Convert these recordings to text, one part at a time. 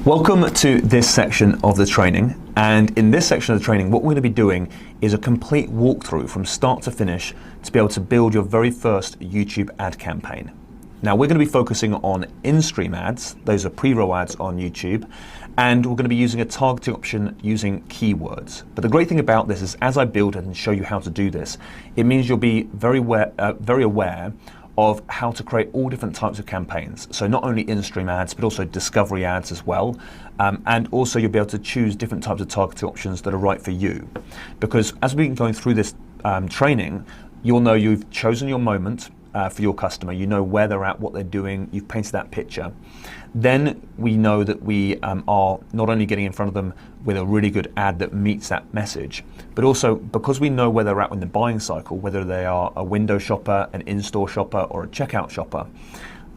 Welcome to this section of the training, and in this section of the training what we're going to be doing is a complete walkthrough from start to finish to be able to build your very first YouTube ad campaign. Now we're going to be focusing on in-stream ads, those are pre-roll ads on YouTube, and we're going to be using a targeting option using keywords. But the great thing about this is as I build it and show you how to do this, it means you'll be very aware of how to create all different types of campaigns. So not only in-stream ads, but also discovery ads as well. And also you'll be able to choose different types of targeting options that are right for you. Because as we've been going through this training, you'll know you've chosen your moment for your customer. You know where they're at, what they're doing, you've painted that picture. Then we know that we are not only getting in front of them with a really good ad that meets that message, but also because we know where they're at in the buying cycle, whether they are a window shopper, an in-store shopper, or a checkout shopper,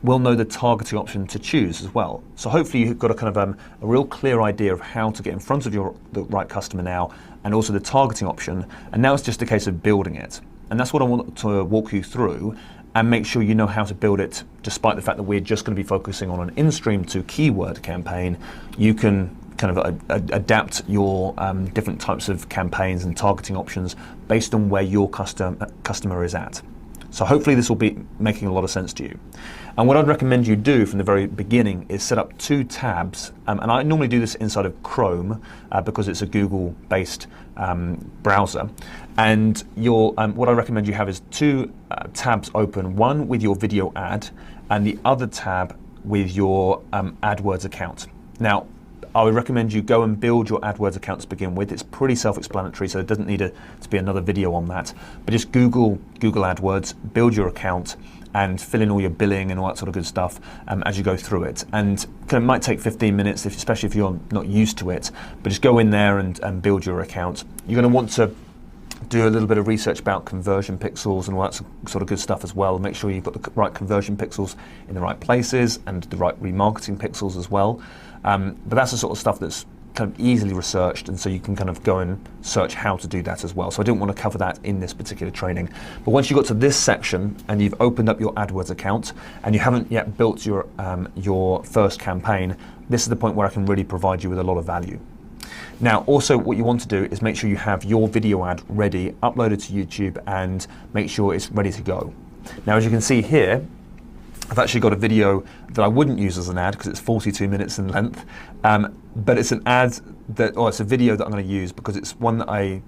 we'll know the targeting option to choose as well. So hopefully you've got a kind of a real clear idea of how to get in front of the right customer now, and also the targeting option, and now it's just a case of building it. And that's what I want to walk you through and make sure you know how to build it. Despite the fact that we're just going to be focusing on an in-stream to keyword campaign, you can kind of adapt your different types of campaigns and targeting options based on where your customer is at. So hopefully this will be making a lot of sense to you. And what I'd recommend you do from the very beginning is set up two tabs. And I normally do this inside of Chrome because it's a Google-based browser. And what I recommend you have is two tabs open, one with your video ad and the other tab with your AdWords account. Now, I would recommend you go and build your AdWords account to begin with. It's pretty self-explanatory, so it doesn't need to be another video on that. But just Google AdWords, build your account, and fill in all your billing and all that sort of good stuff as you go through it. And it might take 15 minutes, especially if you're not used to it. But just go in there and build your account. You're going to want to do a little bit of research about conversion pixels and all that sort of good stuff as well. Make sure you've got the right conversion pixels in the right places and the right remarketing pixels as well. But that's the sort of stuff that's kind of easily researched, and so you can kind of go and search how to do that as well. So I didn't want to cover that in this particular training. But once you got to this section and you've opened up your AdWords account and you haven't yet built your first campaign, this is the point where I can really provide you with a lot of value. Now, also what you want to do is make sure you have your video ad ready, uploaded to YouTube, and make sure it's ready to go. Now, as you can see here, I've actually got a video that I wouldn't use as an ad because it's 42 minutes in length, but it's an ad it's a video that I'm going to use because it's one that I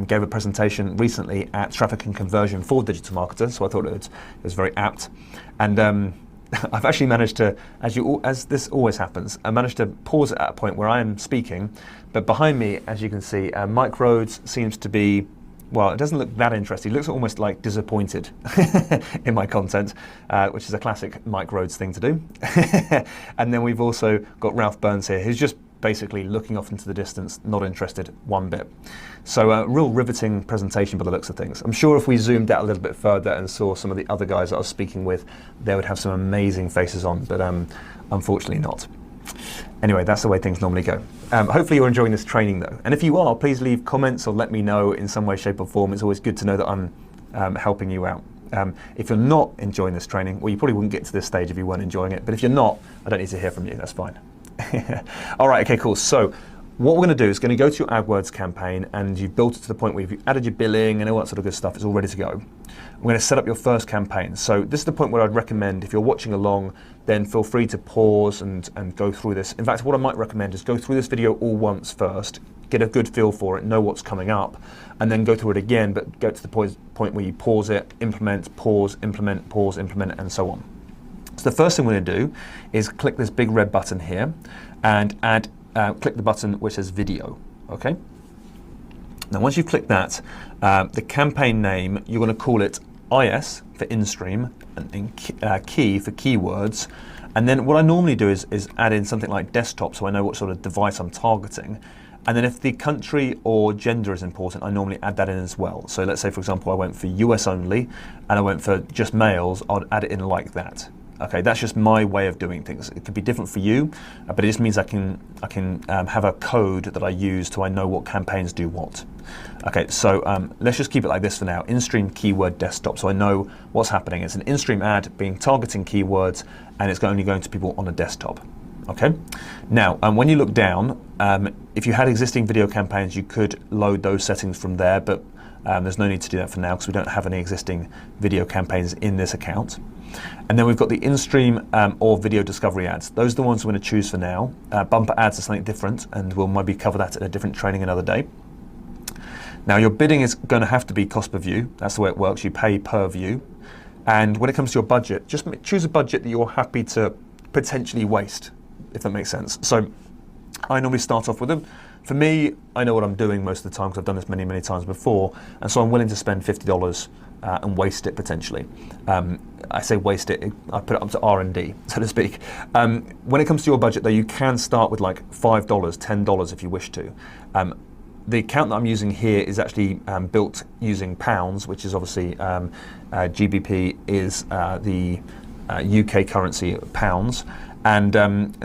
gave a presentation recently at Traffic and Conversion for Digital Marketer, so I thought it was very apt. And I've actually managed to, as this always happens, I managed to pause it at a point where I am speaking, but behind me, as you can see, Mike Rhodes seems to be, well, it doesn't look that interesting. He looks almost like disappointed in my content, which is a classic Mike Rhodes thing to do. And then we've also got Ralph Burns here, who's just basically looking off into the distance, not interested one bit. So a real riveting presentation by the looks of things. I'm sure if we zoomed out a little bit further and saw some of the other guys that I was speaking with, they would have some amazing faces on, but unfortunately not. Anyway, that's the way things normally go. Hopefully you're enjoying this training though. And if you are, please leave comments or let me know in some way, shape or form. It's always good to know that I'm helping you out. If you're not enjoying this training, well, you probably wouldn't get to this stage if you weren't enjoying it. But if you're not, I don't need to hear from you, that's fine. All right, okay, cool. So what we're going to do is going to go to your AdWords campaign, and you've built it to the point where you've added your billing and all that sort of good stuff. It's all ready to go. We're going to set up your first campaign. So this is the point where I'd recommend, if you're watching along, then feel free to pause and go through this. In fact, what I might recommend is go through this video all once first, get a good feel for it, know what's coming up, and then go through it again, but go to the point where you pause it, implement, pause, implement, and so on. So the first thing we're going to do is click this big red button here and click the button which says video, okay? Now once you've clicked that, the campaign name, you're going to call it IS for in-stream and key for keywords. And then what I normally do is add in something like desktop so I know what sort of device I'm targeting. And then if the country or gender is important, I normally add that in as well. So let's say, for example, I went for US only and I went for just males, I'd add it in like that. Okay, that's just my way of doing things. It could be different for you, but it just means I can have a code that I use so I know what campaigns do what. Okay, so let's just keep it like this for now. In-stream keyword desktop, so I know what's happening. It's an in-stream ad targeting keywords, and it's only going to people on a desktop. Okay. Now, when you look down, if you had existing video campaigns, you could load those settings from there, but there's no need to do that for now because we don't have any existing video campaigns in this account. And then we've got the in-stream or video discovery ads. Those are the ones we're going to choose for now. Bumper ads are something different, and we'll maybe cover that in a different training another day. Now, your bidding is going to have to be cost per view. That's the way it works. You pay per view. And when it comes to your budget, just choose a budget that you're happy to potentially waste, if that makes sense. So I normally start off with them. For me, I know what I'm doing most of the time because I've done this many, many times before. And so I'm willing to spend $50 and waste it potentially. I say waste it, I put it up to R&D, so to speak. When it comes to your budget though, you can start with like $5, $10 if you wish to. The account that I'm using here is actually built using pounds, which is obviously GBP is the UK currency, pounds, and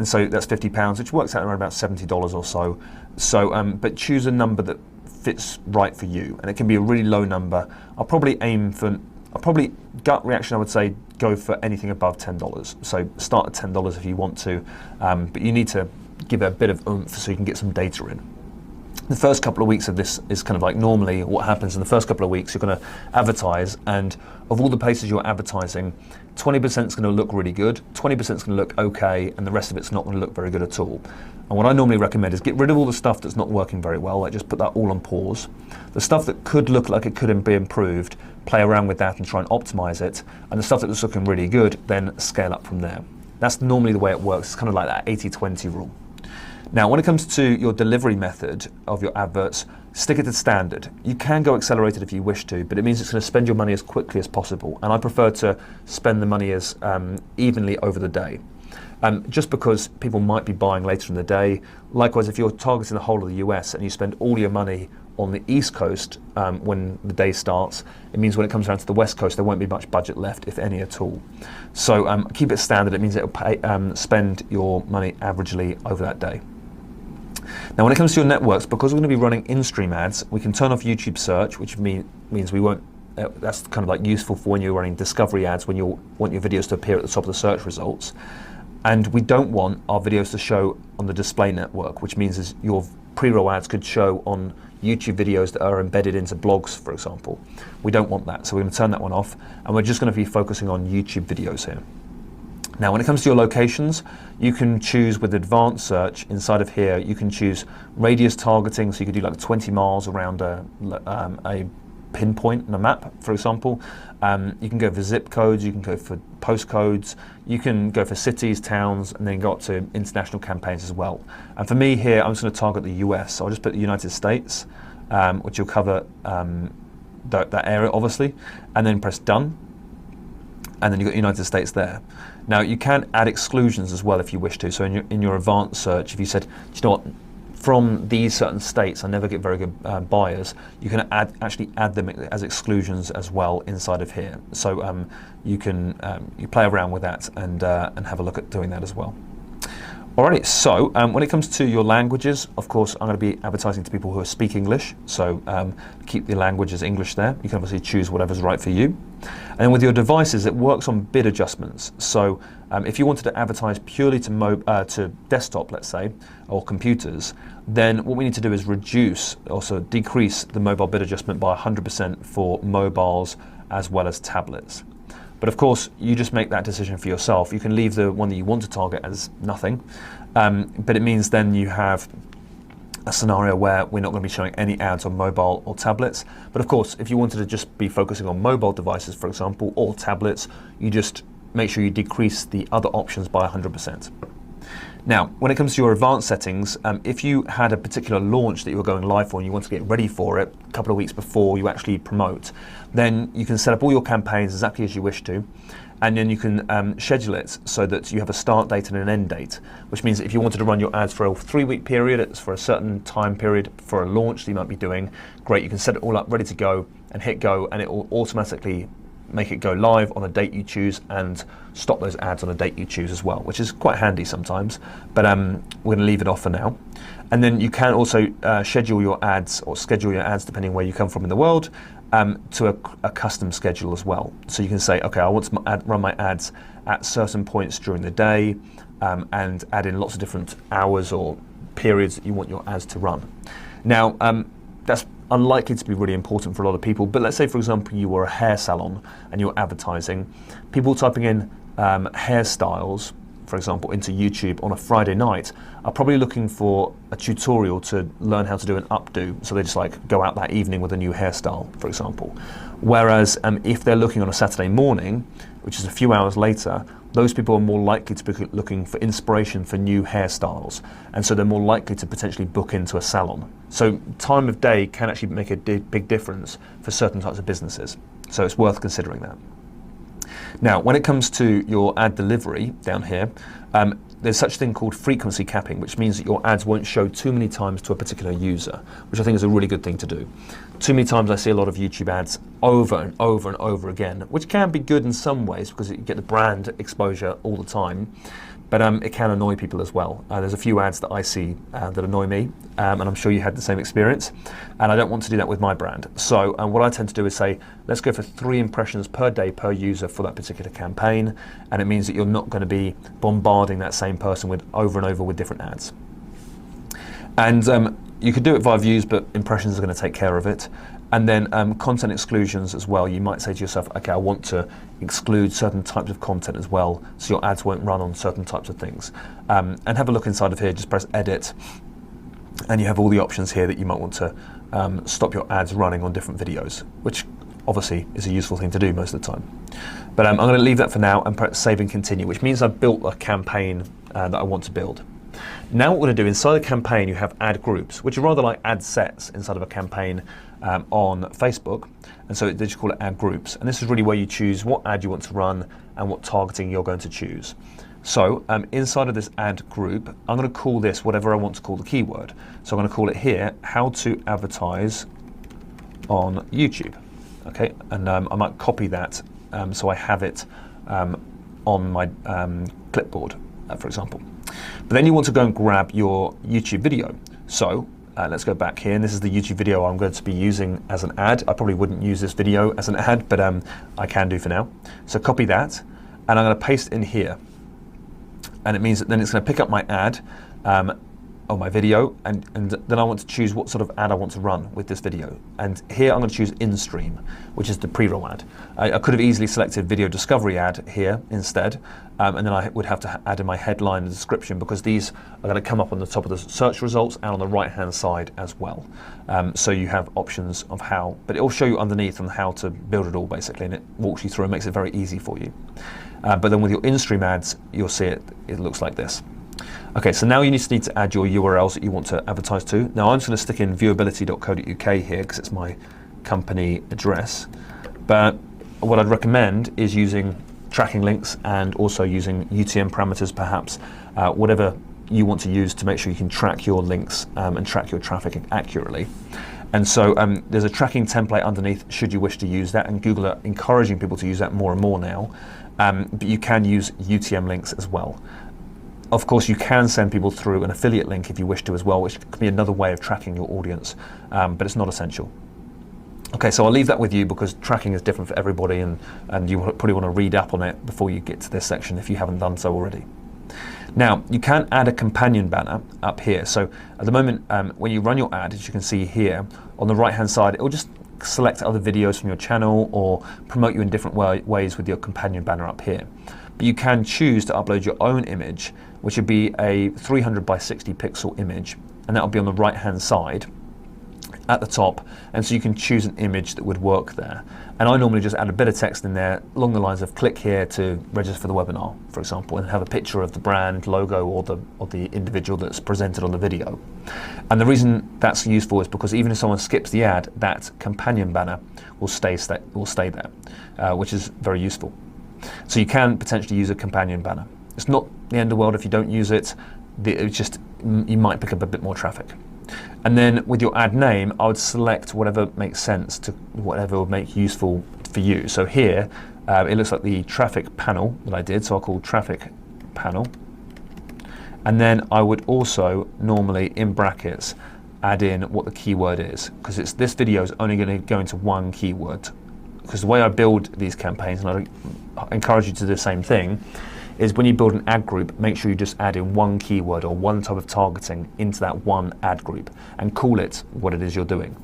so that's £50, which works out around about $70 or so. So, but choose a number that fits right for you, and it can be a really low number. I'll probably gut reaction, I would say go for anything above $10. So start at $10 if you want to, but you need to give it a bit of oomph so you can get some data in. The first couple of weeks of this is kind of like normally what happens in the first couple of weeks. You're going to advertise, and of all the places you're advertising, 20% is going to look really good, 20% is going to look okay, and the rest of it's not going to look very good at all. And what I normally recommend is get rid of all the stuff that's not working very well, like just put that all on pause. The stuff that could look like it could be improved, play around with that and try and optimize it, and the stuff that's looking really good, then scale up from there. That's normally the way it works. It's kind of like that 80-20 rule. Now, when it comes to your delivery method of your adverts, stick it to standard. You can go accelerated if you wish to, but it means it's going to spend your money as quickly as possible. And I prefer to spend the money as evenly over the day. Just because people might be buying later in the day. Likewise, if you're targeting the whole of the US and you spend all your money on the East Coast when the day starts, it means when it comes around to the West Coast, there won't be much budget left, if any at all. So keep it standard. It means it'll spend your money averagely over that day. Now, when it comes to your networks, because we're going to be running in-stream ads, we can turn off YouTube search, which means we won't. That's kind of like useful for when you're running discovery ads, when you want your videos to appear at the top of the search results. And we don't want our videos to show on the display network, which means is your pre-roll ads could show on YouTube videos that are embedded into blogs, for example. We don't want that, so we're going to turn that one off, and we're just going to be focusing on YouTube videos here. Now, when it comes to your locations, you can choose with advanced search inside of here, you can choose radius targeting, so you could do like 20 miles around a pinpoint in a map, for example. You can go for zip codes, you can go for postcodes, you can go for cities, towns, and then go up to international campaigns as well. And for me here, I'm just going to target the US, so I'll just put the United States, which will cover that area, obviously, and then press done. And then you've got United States there. Now, you can add exclusions as well if you wish to. So in your advanced search, if you said, you know what, from these certain states, I never get very good buyers, you can actually add them as exclusions as well inside of here. So you can you play around with that and have a look at doing that as well. Alrighty, so when it comes to your languages, of course, I'm going to be advertising to people who speak English, so keep the language as English there. You can obviously choose whatever's right for you. And then with your devices, it works on bid adjustments. So if you wanted to advertise purely to desktop, let's say, or computers, then what we need to do is decrease the mobile bid adjustment by 100% for mobiles as well as tablets. But of course, you just make that decision for yourself. You can leave the one that you want to target as nothing, but it means then you have a scenario where we're not going to be showing any ads on mobile or tablets. But of course, if you wanted to just be focusing on mobile devices, for example, or tablets, you just make sure you decrease the other options by 100%. Now, when it comes to your advanced settings, if you had a particular launch that you were going live for and you want to get ready for it a couple of weeks before you actually promote, then you can set up all your campaigns exactly as you wish to, and then you can schedule it so that you have a start date and an end date, which means that if you wanted to run your ads for a 3-week period, it's for a certain time period for a launch that you might be doing, great, you can set it all up ready to go and hit go, and it will automatically make it go live on a date you choose and stop those ads on a date you choose as well, which is quite handy sometimes, but we're going to leave it off for now. And then you can also schedule your ads or schedule your ads depending where you come from in the world to a custom schedule as well. So you can say, okay, I want to run my ads at certain points during the day, and add in lots of different hours or periods that you want your ads to run. Now, that's unlikely to be really important for a lot of people, but let's say, for example, you were a hair salon and you're advertising. People typing in hairstyles, for example, into YouTube on a Friday night are probably looking for a tutorial to learn how to do an updo. So they just like go out that evening with a new hairstyle, for example. Whereas if they're looking on a Saturday morning, which is a few hours later, those people are more likely to be looking for inspiration for new hairstyles. And so they're more likely to potentially book into a salon. So time of day can actually make a big difference for certain types of businesses. So it's worth considering that. Now, when it comes to your ad delivery down here, there's such a thing called frequency capping, which means that your ads won't show too many times to a particular user, which I think is a really good thing to do. Too many times I see a lot of YouTube ads over and over and over again, which can be good in some ways because you get the brand exposure all the time, but it can annoy people as well. There's a few ads that I see that annoy me, and I'm sure you had the same experience, and I don't want to do that with my brand. So what I tend to do is say, let's go for 3 impressions per day per user for that particular campaign, and it means that you're not going to be bombarding that same person with over and over with different ads. And you could do it via views, but impressions are going to take care of it. And then content exclusions as well. You might say to yourself, okay, I want to exclude certain types of content as well, so your ads won't run on certain types of things. And have a look inside of here, just press edit, and you have all the options here that you might want to stop your ads running on different videos, which obviously is a useful thing to do most of the time. But I'm going to leave that for now and press save and continue, which means I've built a campaign that I want to build. Now what we're going to do, inside the campaign you have ad groups, which are rather like ad sets inside of a campaign on Facebook, and so they just call it ad groups, and this is really where you choose what ad you want to run and what targeting you're going to choose. So inside of this ad group, I'm going to call this whatever I want to call the keyword. So I'm going to call it here, how to advertise on YouTube. Okay, and I might copy that so I have it on my clipboard, for example. But then you want to go and grab your YouTube video. So let's go back here, and this is the YouTube video I'm going to be using as an ad. I probably wouldn't use this video as an ad, but I can do for now. So copy that, and I'm going to paste it in here. And it means that then it's going to pick up my ad on my video, and then I want to choose what sort of ad I want to run with this video. And here I'm going to choose in-stream, which is the pre-roll ad. I could have easily selected video discovery ad here instead, and then I would have to add in my headline and description, because these are going to come up on the top of the search results and on the right-hand side as well. So you have options of how, but it will show you underneath on how to build it all basically, and it walks you through and makes it very easy for you. But then with your in-stream ads, you'll see it looks like this. Okay, so now you need to add your URLs that you want to advertise to. Now I'm just going to stick in viewability.co.uk here because it's my company address. But what I'd recommend is using tracking links and also using UTM parameters perhaps, whatever you want to use to make sure you can track your links and track your traffic accurately. And so there's a tracking template underneath should you wish to use that, and Google are encouraging people to use that more and more now. But you can use UTM links as well. Of course, you can send people through an affiliate link if you wish to as well, which could be another way of tracking your audience, but it's not essential. Okay, so I'll leave that with you because tracking is different for everybody, and you probably want to read up on it before you get to this section if you haven't done so already. Now, you can add a companion banner up here. So at the moment, when you run your ad, as you can see here, on the right-hand side, it will just select other videos from your channel or promote you in different ways with your companion banner up here. But you can choose to upload your own image, which would be a 300 by 60 pixel image, and that will be on the right-hand side at the top, and so you can choose an image that would work there. And I normally just add a bit of text in there along the lines of click here to register for the webinar, for example, and have a picture of the brand logo or the individual that's presented on the video. And the reason that's useful is because even if someone skips the ad, that companion banner will stay there, which is very useful. So you can potentially use a companion banner. It's not the end of the world if you don't use it. It's just you might pick up a bit more traffic. And then with your ad name, I would select whatever makes sense to whatever would make useful for you. So here, it looks like the traffic panel that I did, so I'll call traffic panel. And then I would also normally, in brackets, add in what the keyword is, because this video is only going to go into one keyword. Because the way I build these campaigns, and I encourage you to do the same thing, is when you build an ad group, make sure you just add in one keyword or one type of targeting into that one ad group and call it what it is you're doing.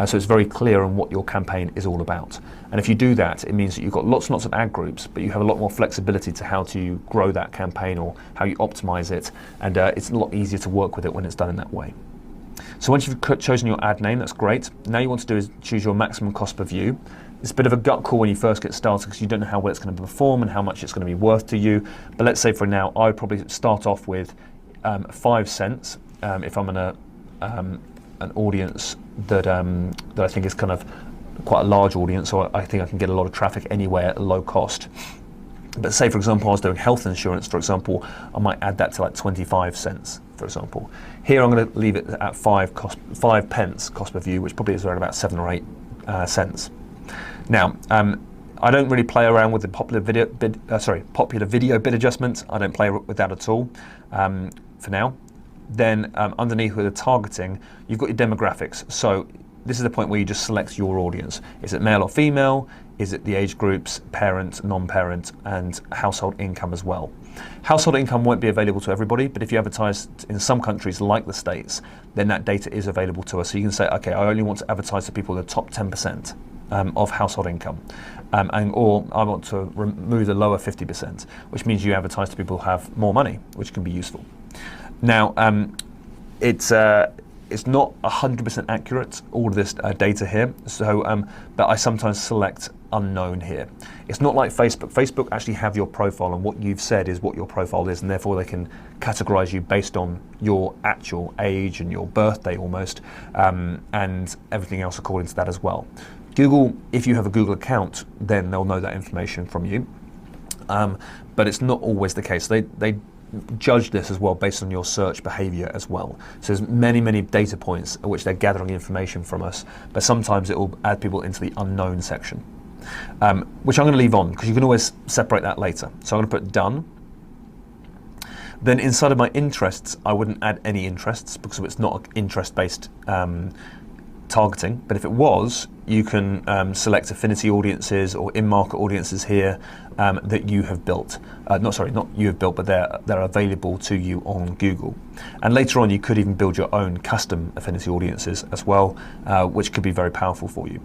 So it's very clear on what your campaign is all about. And if you do that, it means that you've got lots and lots of ad groups, but you have a lot more flexibility to how to grow that campaign or how you optimize it. And it's a lot easier to work with it when it's done in that way. So once you've chosen your ad name, that's great. Now you want to do is choose your maximum cost per view. It's a bit of a gut call when you first get started because you don't know how well it's going to perform and how much it's going to be worth to you. But let's say for now, I would probably start off with 5 cents if I'm in an audience that I think is kind of quite a large audience, so I think I can get a lot of traffic anywhere at a low cost. But say, for example, I was doing health insurance, for example, I might add that to like 25 cents, for example. Here I'm going to leave it at 5 pence cost per view, which probably is around about 7 or 8 cents. Now, I don't really play around with the popular video bid adjustment. I don't play with that at all for now. Then underneath with the targeting, you've got your demographics. So this is the point where you just select your audience. Is it male or female? Is it the age groups, parent, non-parent, and household income as well? Household income won't be available to everybody, but if you advertise in some countries like the States, then that data is available to us. So you can say, okay, I only want to advertise to people in the top 10% of household income, or I want to remove the lower 50%, which means you advertise to people who have more money, which can be useful. Now, it's not 100% accurate, all of this data here, so but I sometimes select unknown here. It's not like Facebook. Facebook actually have your profile, and what you've said is what your profile is, and therefore they can categorize you based on your actual age and your birthday almost, and everything else according to that as well. Google, if you have a Google account, then they'll know that information from you, but it's not always the case. They judge this as well based on your search behavior as well. So there's many data points at which they're gathering information from us, but sometimes it will add people into the unknown section, which I'm going to leave on because you can always separate that later. So I'm going to put done. Then inside of my interests, I wouldn't add any interests because it's not interest-based targeting, but if it was, you can select affinity audiences or in-market audiences here that you have built. Not you have built, but they're available to you on Google. And later on, you could even build your own custom affinity audiences as well, which could be very powerful for you.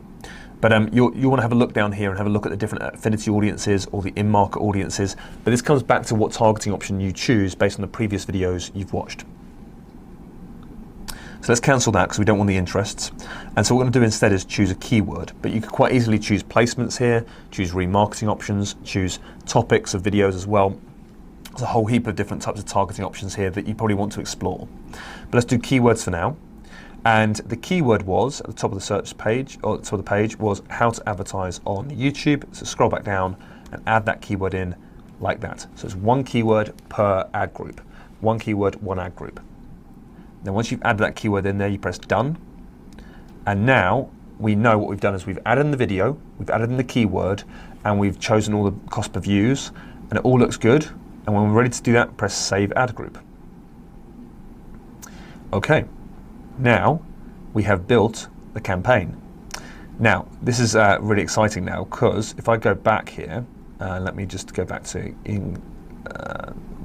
But you want to have a look down here and have a look at the different affinity audiences or the in-market audiences. But this comes back to what targeting option you choose based on the previous videos you've watched. So let's cancel that because we don't want the interests. And so what we're going to do instead is choose a keyword. But you could quite easily choose placements here, choose remarketing options, choose topics of videos as well. There's a whole heap of different types of targeting options here that you probably want to explore. But let's do keywords for now. And the keyword was, at the top of the search page, or at the top of the page, was how to advertise on YouTube. So scroll back down and add that keyword in like that. So it's one keyword per ad group. One keyword, one ad group. Then once you've added that keyword in there, you press done. And now we know what we've done is we've added in the video, we've added in the keyword, and we've chosen all the cost per views, and it all looks good. And when we're ready to do that, press save ad group. Okay, now we have built the campaign. Now, this is really exciting now because if I go back here, let me just go back to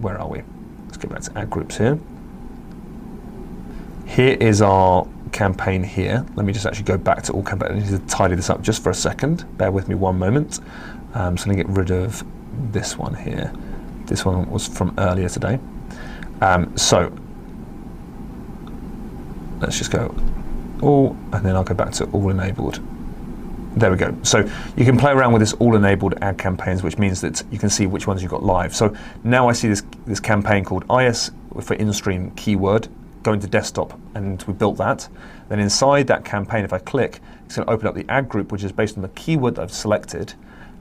where are we? Let's go back to ad groups here. Here is our campaign here. Let me just actually go back to all campaigns. I need to tidy this up just for a second. Bear with me one moment. I'm just going to get rid of this one here. This one was from earlier today. So let's just go all, and then I'll go back to all enabled. There we go. So you can play around with this all enabled ad campaigns, which means that you can see which ones you've got live. So now I see this campaign called IS for in-stream keyword. Go into desktop, and we built that. Then inside that campaign, if I click, it's going to open up the ad group, which is based on the keyword that I've selected.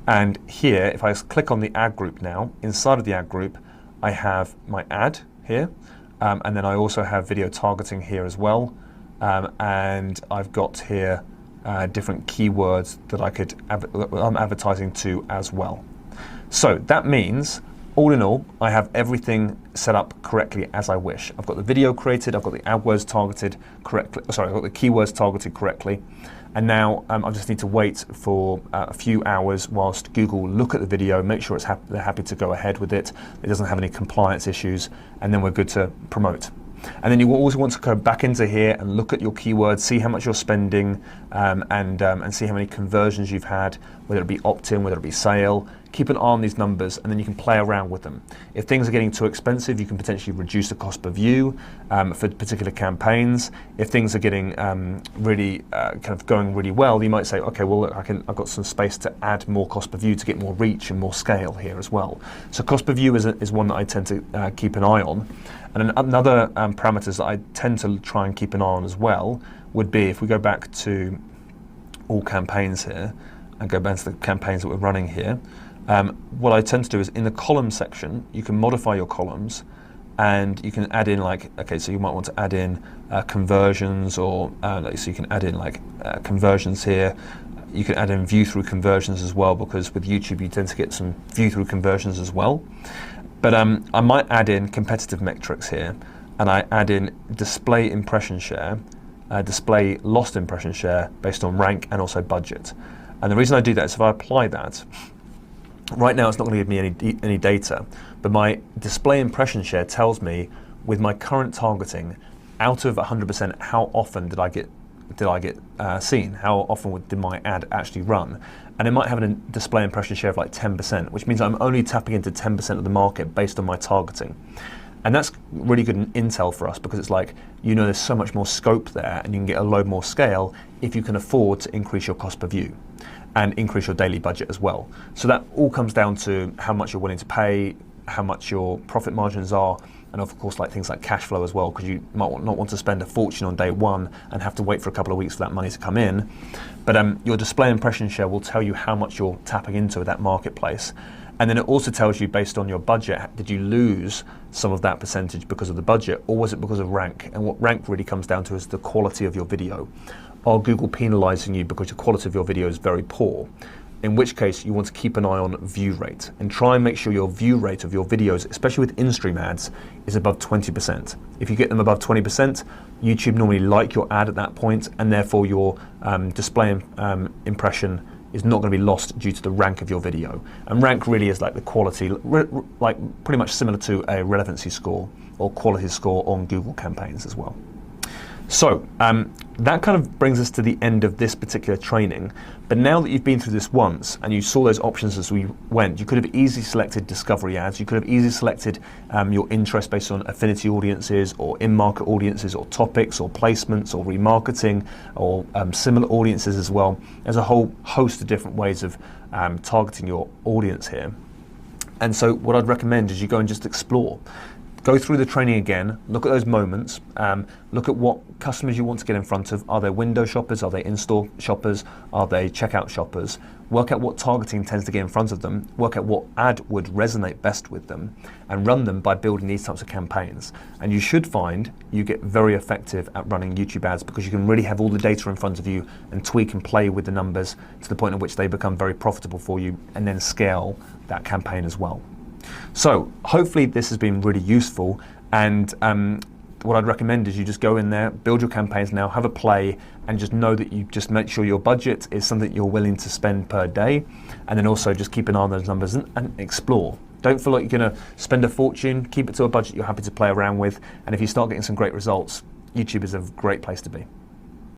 And here, if I click on the ad group now, inside of the ad group, I have my ad here, and then I also have video targeting here as well. And I've got here different keywords that I'm advertising to as well. So that means all in all, I have everything set up correctly as I wish. I've got the video created, I've got the AdWords targeted correctly, sorry, I've got the keywords targeted correctly. And now I just need to wait for a few hours whilst Google look at the video, make sure they're happy to go ahead with it, it doesn't have any compliance issues, and then we're good to promote. And then you always want to go back into here and look at your keywords, see how much you're spending, and see how many conversions you've had, whether it be opt-in, whether it be sale. Keep an eye on these numbers, and then you can play around with them. If things are getting too expensive, you can potentially reduce the cost per view for particular campaigns. If things are getting really kind of going really well, you might say, okay, well, look, I've got some space to add more cost per view to get more reach and more scale here as well. So cost per view is one that I tend to keep an eye on. And another parameters that I tend to try and keep an eye on as well would be, if we go back to all campaigns here and go back to the campaigns that we're running here, what I tend to do is in the column section, you can modify your columns and you can add in like, okay, so you might want to add in conversions, or so you can add in like conversions here. You can add in view through conversions as well, because with YouTube you tend to get some view through conversions as well. But I might add in competitive metrics here, and I add in display impression share, display lost impression share based on rank and also budget. And the reason I do that is if I apply that, right now it's not going to give me any data, but my display impression share tells me with my current targeting, out of 100%, how often did I get seen? How often did my ad actually run? And it might have a display impression share of like 10%, which means I'm only tapping into 10% of the market based on my targeting. And that's really good intel for us, because it's like, there's so much more scope there, and you can get a load more scale if you can afford to increase your cost per view and increase your daily budget as well. So that all comes down to how much you're willing to pay, how much your profit margins are, and of course like things like cash flow as well, because you might not want to spend a fortune on day one and have to wait for a couple of weeks for that money to come in. But your display impression share will tell you how much you're tapping into that marketplace. And then it also tells you, based on your budget, did you lose some of that percentage because of the budget, or was it because of rank? And what rank really comes down to is the quality of your video. Are Google penalizing you because the quality of your video is very poor? In which case you want to keep an eye on view rate and try and make sure your view rate of your videos, especially with in-stream ads, is above 20%. If you get them above 20%, YouTube normally like your ad at that point, and therefore your display impression is not going to be lost due to the rank of your video. And rank really is like the quality, like pretty much similar to a relevancy score or quality score on Google campaigns as well. So that kind of brings us to the end of this particular training. But now that you've been through this once and you saw those options as we went, you could have easily selected discovery ads. You could have easily selected your interest based on affinity audiences or in-market audiences or topics or placements or remarketing or similar audiences as well. There's a whole host of different ways of targeting your audience here. And so what I'd recommend is you go and just explore. Go through the training again, look at those moments, look at what customers you want to get in front of. Are they window shoppers? Are they in-store shoppers? Are they checkout shoppers? Work out what targeting tends to get in front of them, work out what ad would resonate best with them, and run them by building these types of campaigns. And you should find you get very effective at running YouTube ads, because you can really have all the data in front of you and tweak and play with the numbers to the point at which they become very profitable for you, and then scale that campaign as well. So hopefully this has been really useful, and what I'd recommend is you just go in there, build your campaigns now, have a play, and just know that you just make sure your budget is something you're willing to spend per day, and then also just keep an eye on those numbers and explore. Don't feel like you're going to spend a fortune, keep it to a budget you're happy to play around with, and if you start getting some great results, YouTube is a great place to be.